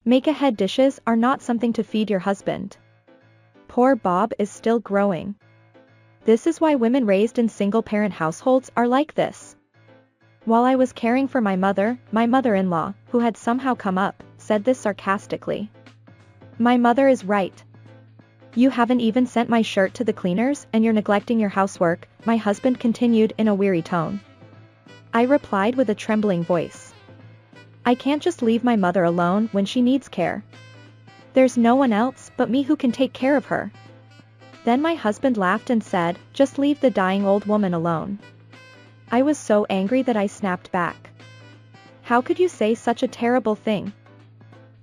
Make-ahead dishes are not something to feed your husband. Poor Bob is still growing. This is why women raised in single-parent households are like this. While I was caring for my mother-in-law, who had somehow come up, said this sarcastically. My mother is right. You haven't even sent my shirt to the cleaners and you're neglecting your housework, my husband continued in a weary tone. I replied with a trembling voice. I can't just leave my mother alone when she needs care. There's no one else but me who can take care of her. Then my husband laughed and said, just leave the dying old woman alone. I was so angry that I snapped back. How could you say such a terrible thing?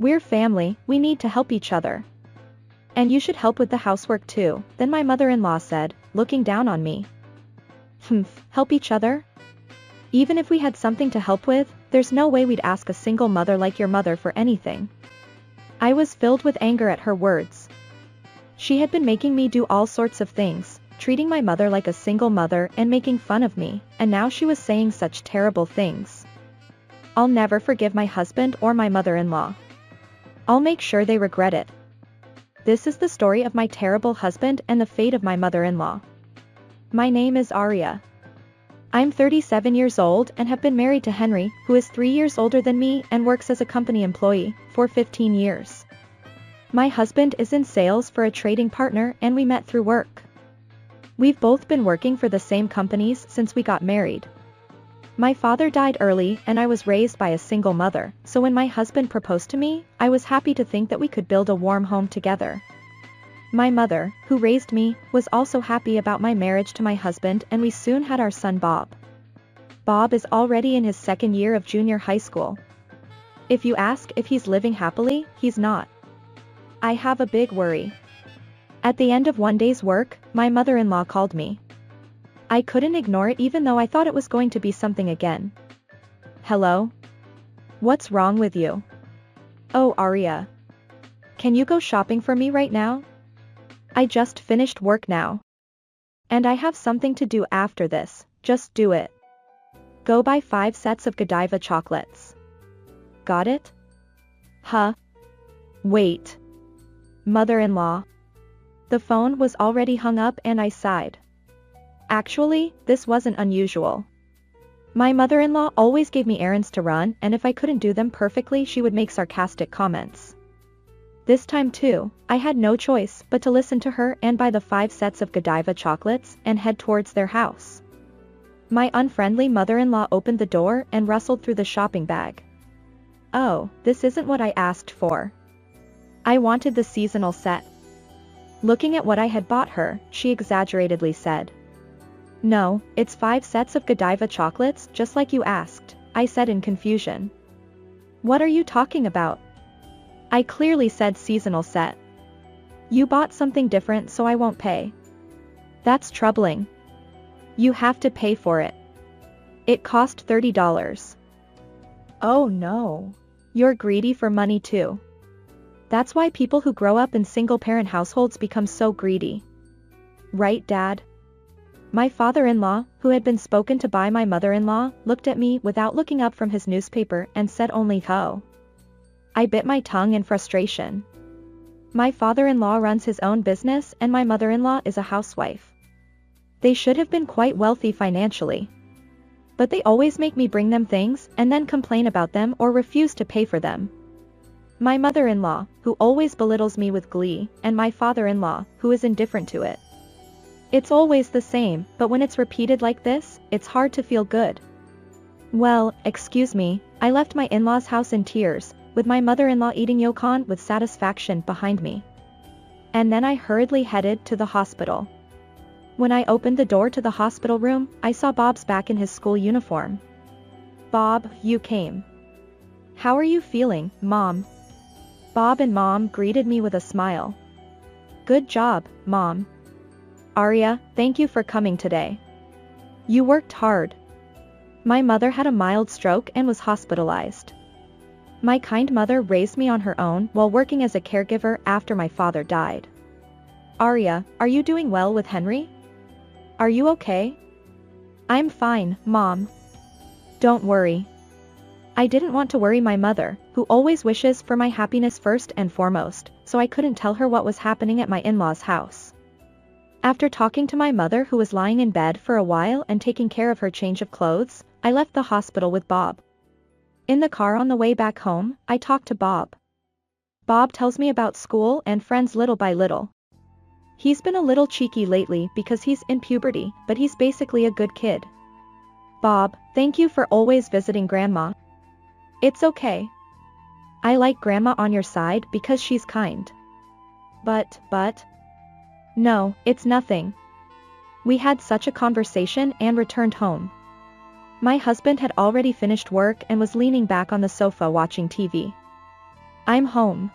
We're family, we need to help each other. And you should help with the housework too, then my mother-in-law said, looking down on me. Help each other? Even if we had something to help with, there's no way we'd ask a single mother like your mother for anything. I was filled with anger at her words. She had been making me do all sorts of things, treating my mother like a single mother and making fun of me, and now she was saying such terrible things. I'll never forgive my husband or my mother-in-law. I'll make sure they regret it. This is the story of my terrible husband and the fate of my mother-in-law. My name is Aria. I'm 37 years old and have been married to Henry, who is 3 years older than me and works as a company employee, for 15 years. My husband is in sales for a trading partner and we met through work. We've both been working for the same companies since we got married. My father died early and I was raised by a single mother, so when my husband proposed to me, I was happy to think that we could build a warm home together. My mother, who raised me, was also happy about my marriage to my husband and we soon had our son Bob. Bob is already in his second year of junior high school. If you ask if he's living happily, he's not. I have a big worry. At the end of one day's work, my mother-in-law called me. I couldn't ignore it even though I thought it was going to be something again. Hello? What's wrong with you? Oh, Aria. Can you go shopping for me right now? I just finished work now. And I have something to do after this, just do it. Go buy 5 sets of Godiva chocolates. Got it? Huh? Wait. Mother-in-law. The phone was already hung up and I sighed. Actually, this wasn't unusual. My mother-in-law always gave me errands to run and if I couldn't do them perfectly she would make sarcastic comments. This time too, I had no choice but to listen to her and buy the 5 sets of Godiva chocolates and head towards their house. My unfriendly mother-in-law opened the door and rustled through the shopping bag. Oh, this isn't what I asked for. I wanted the seasonal set. Looking at what I had bought her, she exaggeratedly said. No, it's 5 sets of Godiva chocolates just like you asked, I said in confusion. What are you talking about? I clearly said seasonal set. You bought something different so I won't pay. That's troubling. You have to pay for it. It cost $30. Oh no. You're greedy for money too. That's why people who grow up in single-parent households become so greedy. Right, Dad? My father-in-law, who had been spoken to by my mother-in-law, looked at me without looking up from his newspaper and said only "Ho." I bit my tongue in frustration. My father-in-law runs his own business and my mother-in-law is a housewife. They should have been quite wealthy financially. But they always make me bring them things and then complain about them or refuse to pay for them. My mother-in-law, who always belittles me with glee, and my father-in-law, who is indifferent to it. It's always the same, but when it's repeated like this, it's hard to feel good. Well, excuse me, I left my in-laws' house in tears, with my mother-in-law eating yogurt with satisfaction behind me. And then I hurriedly headed to the hospital. When I opened the door to the hospital room, I saw Bob's back in his school uniform. Bob, you came. How are you feeling, Mom? Bob and Mom greeted me with a smile. Good job, Mom. Aria, thank you for coming today. You worked hard. My mother had a mild stroke and was hospitalized. My kind mother raised me on her own while working as a caregiver after my father died. Aria, are you doing well with Henry? Are you okay? I'm fine, Mom. Don't worry. I didn't want to worry my mother, who always wishes for my happiness first and foremost, so I couldn't tell her what was happening at my in-laws' house. After talking to my mother, who was lying in bed for a while and taking care of her change of clothes, I left the hospital with Bob. In the car on the way back home, I talked to Bob. Bob tells me about school and friends little by little. He's been a little cheeky lately because he's in puberty, but he's basically a good kid. Bob, thank you for always visiting Grandma. It's okay. I like Grandma on your side because she's kind. But. No, it's nothing. We had such a conversation and returned home. My husband had already finished work and was leaning back on the sofa watching TV. I'm home.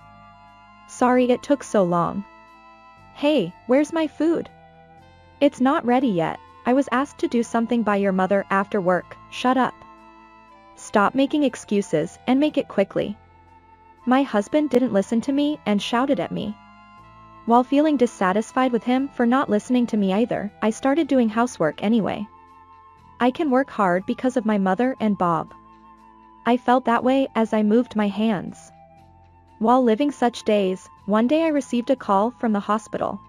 Sorry it took so long. Hey, where's my food? It's not ready yet. I was asked to do something by your mother after work. Shut up. Stop making excuses and make it quickly. My husband didn't listen to me and shouted at me. While feeling dissatisfied with him for not listening to me either, I started doing housework anyway. I can work hard because of my mother and Bob. I felt that way as I moved my hands. While living such days, one day I received a call from the hospital.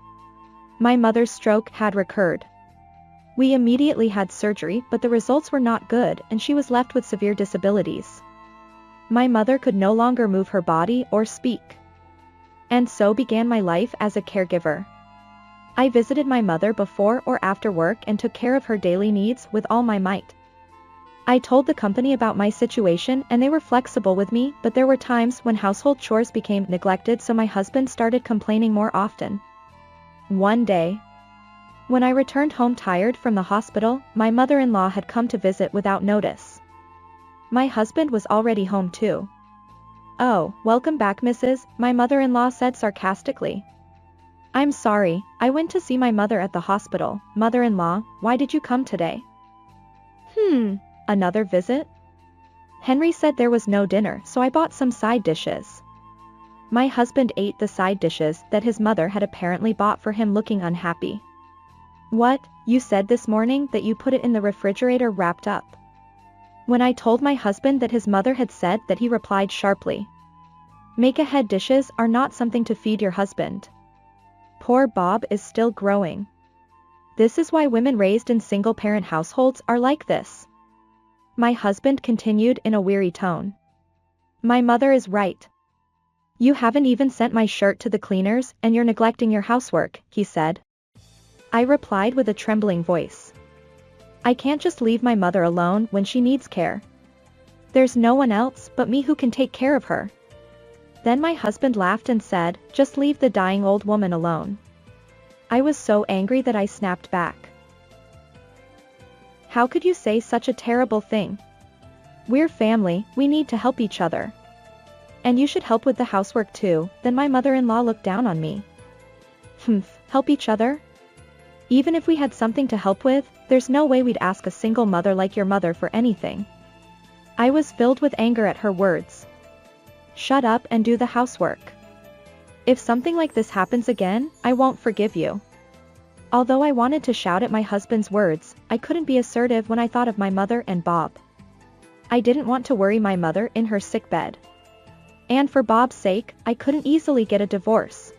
My mother's stroke had recurred. We immediately had surgery, but the results were not good and she was left with severe disabilities. My mother could no longer move her body or speak. And so began my life as a caregiver. I visited my mother before or after work and took care of her daily needs with all my might. I told the company about my situation and they were flexible with me, but there were times when household chores became neglected, so my husband started complaining more often. One day, when I returned home tired from the hospital, my mother-in-law had come to visit without notice. My husband was already home too. "Oh, welcome back, Mrs., my mother-in-law said sarcastically. "I'm sorry, I went to see my mother at the hospital." "Mother-in-law, why did you come today?" Another visit? Henry said there was no dinner, so I bought some side dishes. My husband ate the side dishes that his mother had apparently bought for him, looking unhappy. "What, you said this morning that you put it in the refrigerator wrapped up?" When I told my husband that his mother had said that, he replied sharply, "Make-ahead dishes are not something to feed your husband." Poor Bob is still growing. This is why women raised in single-parent households are like this. My husband continued in a weary tone. "My mother is right. You haven't even sent my shirt to the cleaners and you're neglecting your housework," he said. I replied with a trembling voice. "I can't just leave my mother alone when she needs care. There's no one else but me who can take care of her." Then my husband laughed and said, "Just leave the dying old woman alone." I was so angry that I snapped back. "How could you say such a terrible thing? We're family, we need to help each other. And you should help with the housework too." Then my mother-in-law looked down on me. Help each other? Even if we had something to help with, there's no way we'd ask a single mother like your mother for anything. I was filled with anger at her words. "Shut up and do the housework. If something like this happens again, I won't forgive you." Although I wanted to shout at my husband's words, I couldn't be assertive when I thought of my mother and Bob. I didn't want to worry my mother in her sick bed. And for Bob's sake, I couldn't easily get a divorce.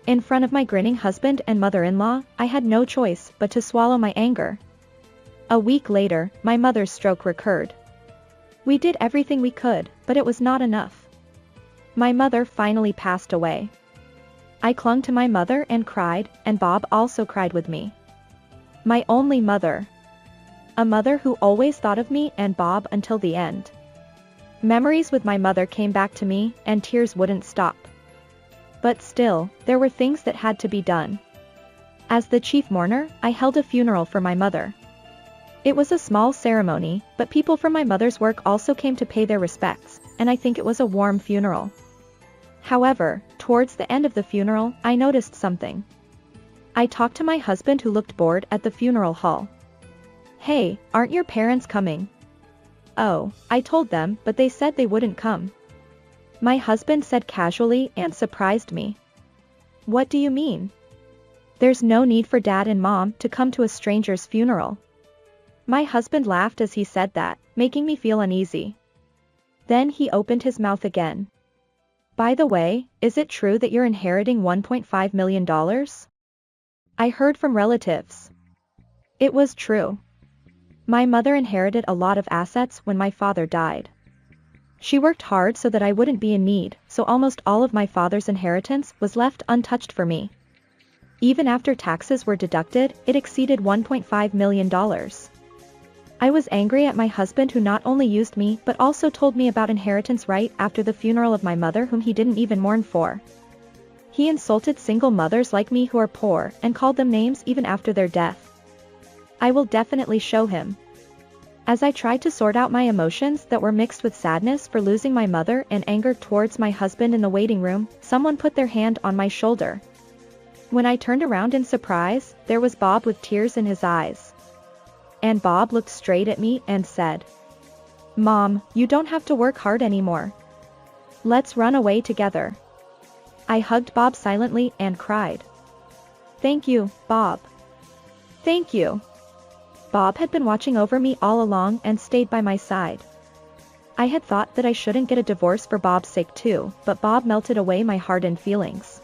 In front of my grinning husband and mother-in-law, I had no choice but to swallow my anger. A week later, my mother's stroke recurred. We did everything we could, but it was not enough. My mother finally passed away. I clung to my mother and cried, and Bob also cried with me. My only mother. A mother who always thought of me and Bob until the end. Memories with my mother came back to me, and tears wouldn't stop. But still, there were things that had to be done. As the chief mourner, I held a funeral for my mother. It was a small ceremony, but people from my mother's work also came to pay their respects, and I think it was a warm funeral. However, towards the end of the funeral, I noticed something. I talked to my husband, who looked bored at the funeral hall. "Hey, aren't your parents coming?" "Oh," I told them, but they said they wouldn't come. My husband said casually and surprised me. "What do you mean? There's no need for Dad and Mom to come to a stranger's funeral." My husband laughed as he said that, making me feel uneasy. Then he opened his mouth again. By the way, is it true that you're inheriting $1.5 million? I heard from relatives. It was true. My mother inherited a lot of assets when my father died. She worked hard so that I wouldn't be in need, so almost all of my father's inheritance was left untouched for me. Even after taxes were deducted, it exceeded $1.5 million. I was angry at my husband who not only used me but also told me about inheritance right after the funeral of my mother whom he didn't even mourn for. He insulted single mothers like me who are poor and called them names even after their death. I will definitely show him. As I tried to sort out my emotions that were mixed with sadness for losing my mother and anger towards my husband in the waiting room, someone put their hand on my shoulder. When I turned around in surprise, there was Bob with tears in his eyes. And Bob looked straight at me and said, "Mom, you don't have to work hard anymore. Let's run away together." I hugged Bob silently and cried. "Thank you, Bob. Thank you." Bob had been watching over me all along and stayed by my side. I had thought that I shouldn't get a divorce for Bob's sake too, but Bob melted away my hardened feelings.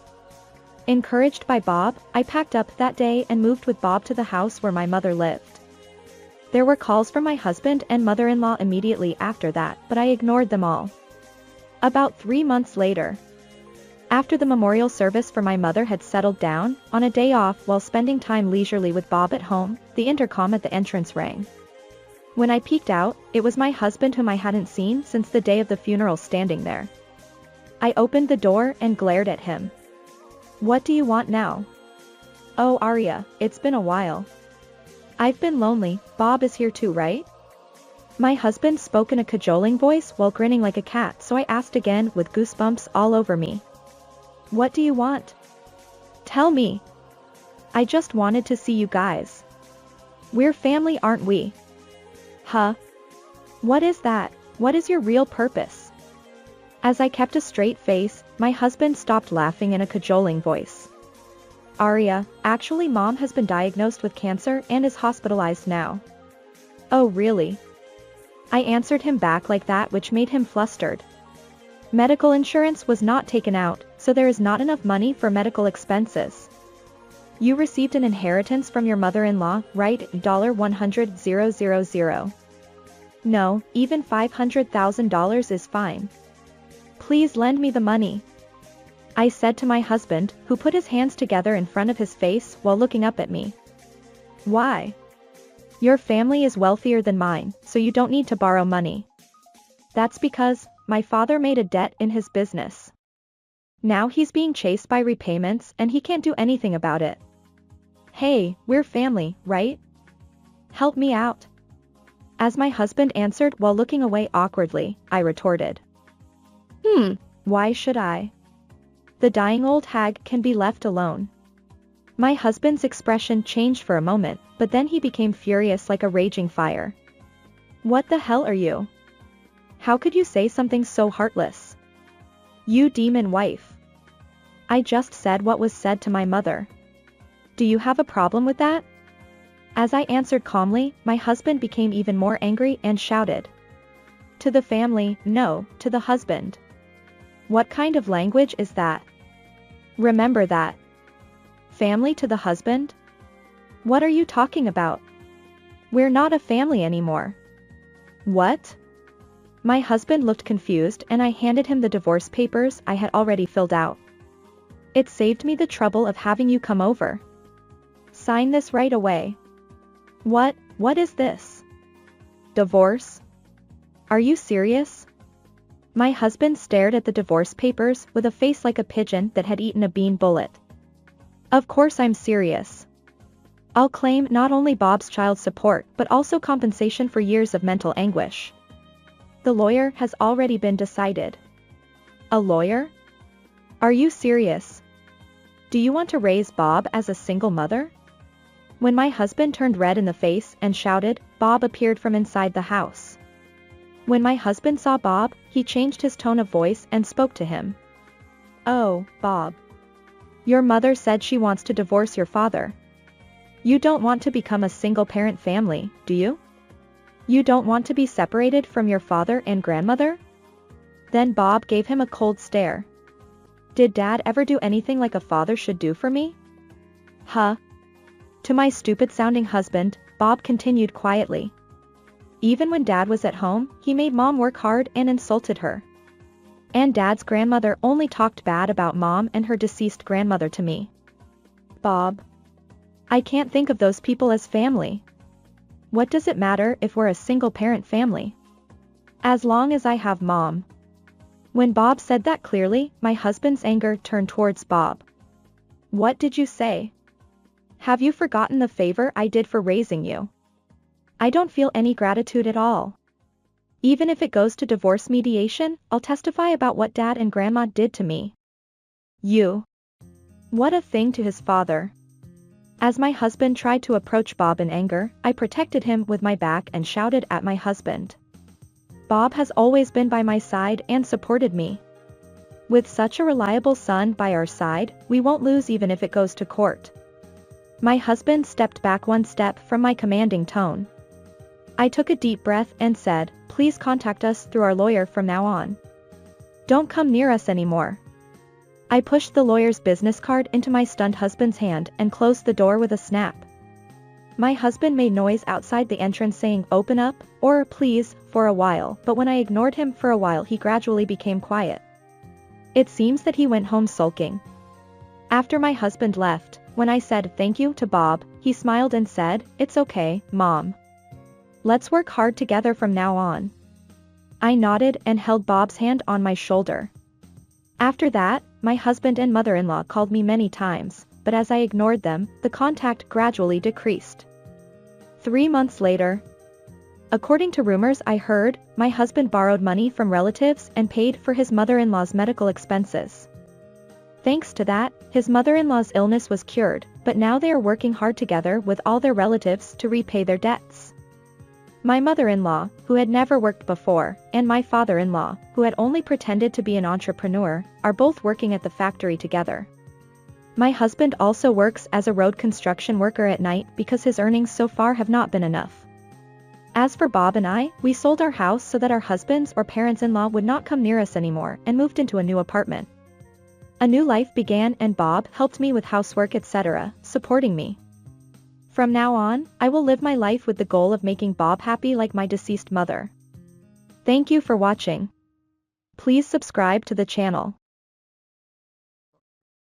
Encouraged by Bob, I packed up that day and moved with Bob to the house where my mother lived. There were calls from my husband and mother-in-law immediately after that, but I ignored them all. About 3 months later, after the memorial service for my mother had settled down, on a day off while spending time leisurely with Bob at home, the intercom at the entrance rang. When I peeked out, it was my husband whom I hadn't seen since the day of the funeral standing there. I opened the door and glared at him. "What do you want now?" "Oh, Arya, it's been a while. I've been lonely. Bob is here too, right?" My husband spoke in a cajoling voice while grinning like a cat, so I asked again with goosebumps all over me. "What do you want? Tell me. I just wanted to see you guys. We're family, aren't we?" "Huh? What is that? What is your real purpose?" As I kept a straight face, my husband stopped laughing in a cajoling voice. "Arya, actually Mom has been diagnosed with cancer and is hospitalized now." "Oh really?" I answered him back like that, which made him flustered. Medical insurance was not taken out, so there is not enough money for medical expenses. "You received an inheritance from your mother-in-law, right? $100,000. No, even $500,000 is fine. Please lend me the money," I said to my husband, who put his hands together in front of his face while looking up at me. "Why? Your family is wealthier than mine, so you don't need to borrow money." "That's because my father made a debt in his business. Now he's being chased by repayments and he can't do anything about it." "Hey, we're family, right? Help me out." As my husband answered while looking away awkwardly, I retorted. Why should I? The dying old hag can be left alone." My husband's expression changed for a moment, but then he became furious like a raging fire. "What the hell are you? How could you say something so heartless? You demon wife. I just said what was said to my mother. Do you have a problem with that?" As I answered calmly, my husband became even more angry and shouted. "To the family, no, to the husband. What kind of language is that? Remember that. Family to the husband? What are you talking about? We're not a family anymore." "What?" My husband looked confused and I handed him the divorce papers I had already filled out. "It saved me the trouble of having you come over. Sign this right away." What is this? Divorce? Are you serious?" My husband stared at the divorce papers with a face like a pigeon that had eaten a bean bullet. "Of course I'm serious. I'll claim not only Bob's child support but also compensation for years of mental anguish. The lawyer has already been decided." "A lawyer? Are you serious? Do you want to raise Bob as a single mother?" When my husband turned red in the face and shouted, Bob appeared from inside the house. When my husband saw Bob, he changed his tone of voice and spoke to him. "Oh, Bob. Your mother said she wants to divorce your father. You don't want to become a single-parent family, do you? You don't want to be separated from your father and grandmother?" Then Bob gave him a cold stare. Did Dad ever do anything like a father should do for me? Huh? To my stupid-sounding husband, Bob continued quietly. Even when Dad was at home, he made Mom work hard and insulted her. And Dad's grandmother only talked bad about Mom and her deceased grandmother to me. Bob. I can't think of those people as family. What does it matter if we're a single-parent family? As long as I have Mom. When Bob said that clearly, my husband's anger turned towards Bob. What did you say? Have you forgotten the favor I did for raising you? I don't feel any gratitude at all. Even if it goes to divorce mediation, I'll testify about what Dad and Grandma did to me. You. What a thing to his father. As my husband tried to approach Bob in anger, I protected him with my back and shouted at my husband. Bob has always been by my side and supported me. With such a reliable son by our side, we won't lose even if it goes to court. My husband stepped back one step from my commanding tone. I took a deep breath and said, please contact us through our lawyer from now on. Don't come near us anymore. I pushed the lawyer's business card into my stunned husband's hand and closed the door with a snap. My husband made noise outside the entrance saying open up, or please, for a while, but when I ignored him for a while he gradually became quiet. It seems that he went home sulking. After my husband left, when I said thank you to Bob, he smiled and said, it's okay, Mom. Let's work hard together from now on. I nodded and held Bob's hand on my shoulder. After that, my husband and mother-in-law called me many times, but as I ignored them, the contact gradually decreased. 3 months later. According to rumors I heard, my husband borrowed money from relatives and paid for his mother-in-law's medical expenses. Thanks to that, his mother-in-law's illness was cured, but now they are working hard together with all their relatives to repay their debts. My mother-in-law, who had never worked before, and my father-in-law, who had only pretended to be an entrepreneur, are both working at the factory together. My husband also works as a road construction worker at night because his earnings so far have not been enough. As for Bob and I, we sold our house so that our husbands or parents-in-law would not come near us anymore and moved into a new apartment. A new life began and Bob helped me with housework etc., supporting me. From now on, I will live my life with the goal of making Bob happy like my deceased mother. Thank you for watching. Please subscribe to the channel.